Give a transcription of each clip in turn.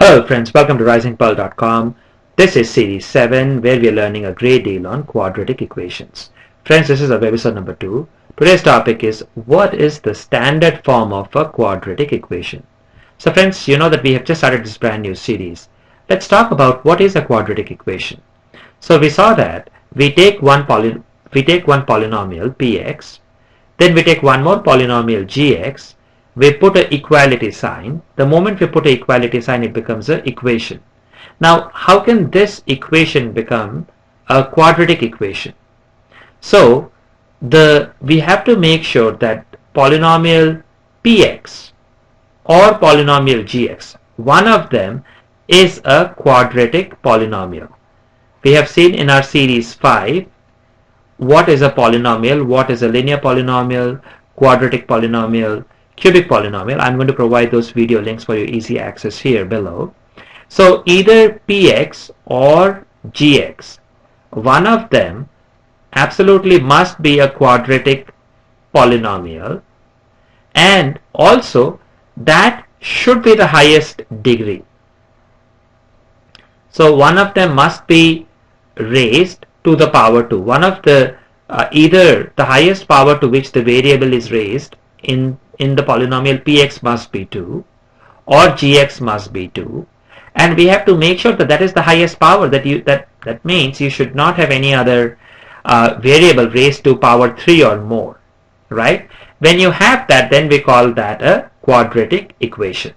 Hello friends, welcome to Risingpearl.com. This is series 7 where we are learning a great deal on quadratic equations. Friends, this is our webisode number 2. Today's topic is what is the standard form of a quadratic equation. So friends, you know that we have just started this brand new series. Let's talk about what is a quadratic equation. So we saw that we take one polynomial px, then we take one more polynomial gx. We put an equality sign. The moment we put an equality sign, it becomes an equation. Now, how can this equation become a quadratic equation? So, we have to make sure that polynomial px or polynomial gx, one of them is a quadratic polynomial. We have seen in our series 5 what is a polynomial, what is a linear polynomial, quadratic polynomial, cubic polynomial. I'm going to provide those video links for your easy access here below. So either px or gx, one of them absolutely must be a quadratic polynomial, and also that should be the highest degree. So one of them must be raised to the power 2. One of the either the highest power to which the variable is raised in the polynomial px must be 2 or gx must be 2, and we have to make sure that that is the highest power. That means you should not have any other variable raised to power 3 or more, right? When you have that, then we call that a quadratic equation.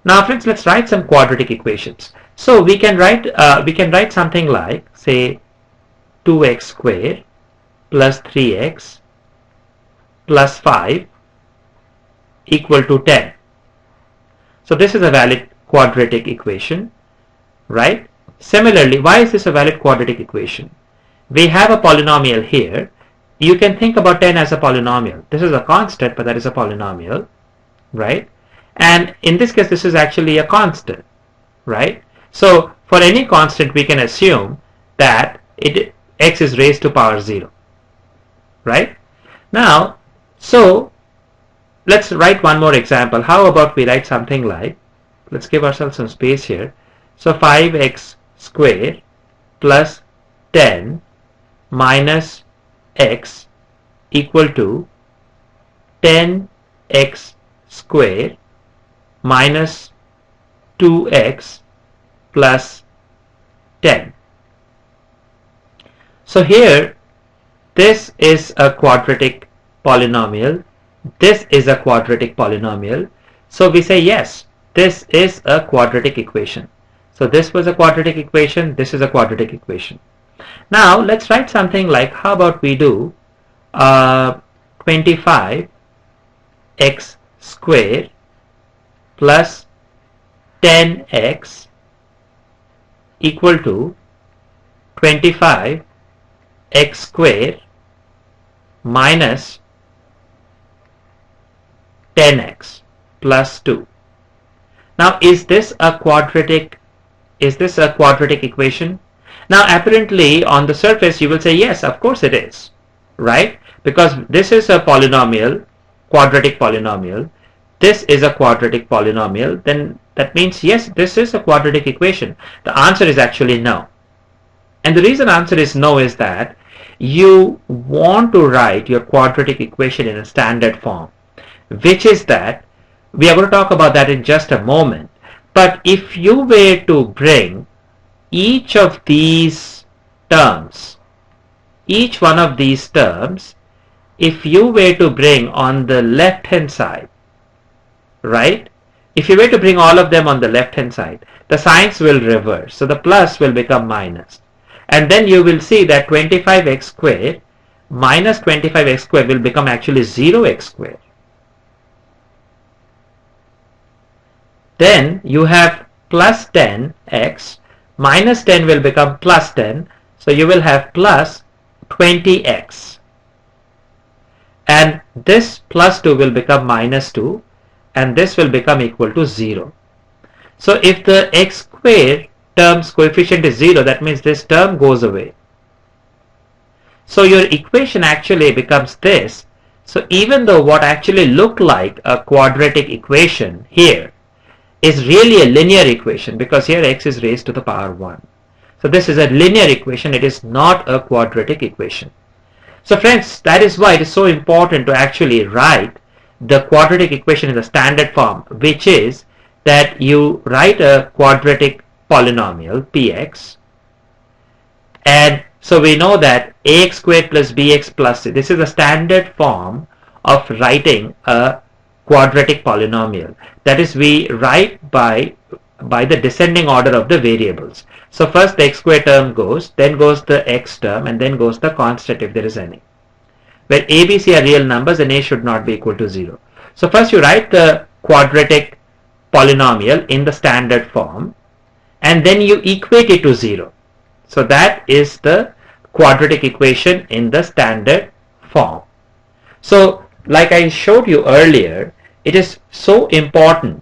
Now friends, let's write some quadratic equations. So we can write something like, say, 2x squared plus 3x plus 5 equal to 10. So this is a valid quadratic equation, right? Similarly, why is this a valid quadratic equation? We have a polynomial here. You can think about 10 as a polynomial. This is a constant, but that is a polynomial, right? And in this case, this is actually a constant, right? So for any constant, we can assume that x is raised to power 0, right? Now, so let's write one more example. How about we write something like, let's give ourselves some space here. So 5x squared plus 10 minus x equal to 10x squared minus 2x plus 10. So here, this is a quadratic polynomial. This is a quadratic polynomial. So we say yes, this is a quadratic equation. So this was a quadratic equation. This is a quadratic equation. Now let's write something like, how about we do 25x squared plus 10x equal to 25x squared minus 10x plus 2. Now is this a quadratic equation? Now apparently on the surface you will say yes, of course it is, right? Because this is a polynomial, quadratic polynomial. This is a quadratic polynomial. Then that means yes, this is a quadratic equation. The answer is actually no. And the reason answer is no is that you want to write your quadratic equation in a standard form, which is that we are going to talk about that in just a moment. But if you were to bring each of these terms, each one of these terms, if you were to bring on the left hand side, right? If you were to bring all of them on the left hand side, the signs will reverse. So the plus will become minus. And then you will see that 25x squared minus 25x squared will become actually 0x squared. Then you have plus 10x minus 10 will become plus 10. So you will have plus 20x. And this plus 2 will become minus 2. And this will become equal to 0. So if the x squared term's coefficient is 0, that means this term goes away. So your equation actually becomes this. So even though what actually looked like a quadratic equation here is really a linear equation, because here x is raised to the power 1. So this is a linear equation, it is not a quadratic equation. So friends, that is why it is so important to actually write the quadratic equation in the standard form, which is that you write a quadratic polynomial px, and so we know that ax squared plus bx plus c, this is the standard form of writing a quadratic polynomial. That is, we write by the descending order of the variables. So first the x squared term goes, then goes the x term, and then goes the constant if there is any. Where a, b, c are real numbers and a should not be equal to 0. So first you write the quadratic polynomial in the standard form, and then you equate it to 0. So that is the quadratic equation in the standard form. So like I showed you earlier, it is so important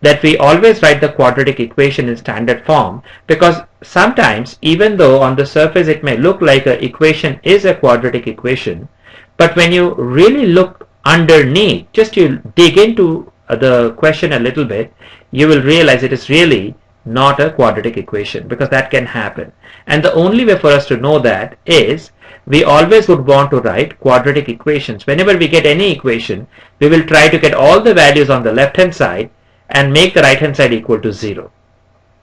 that we always write the quadratic equation in standard form, because sometimes, even though on the surface it may look like an equation is a quadratic equation, but when you really look underneath, just you dig into the question a little bit, you will realize it is really not a quadratic equation, because that can happen. And the only way for us to know that is, we always would want to write quadratic equations. Whenever we get any equation, we will try to get all the values on the left hand side and make the right hand side equal to 0.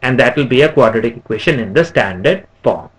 And that will be a quadratic equation in the standard form.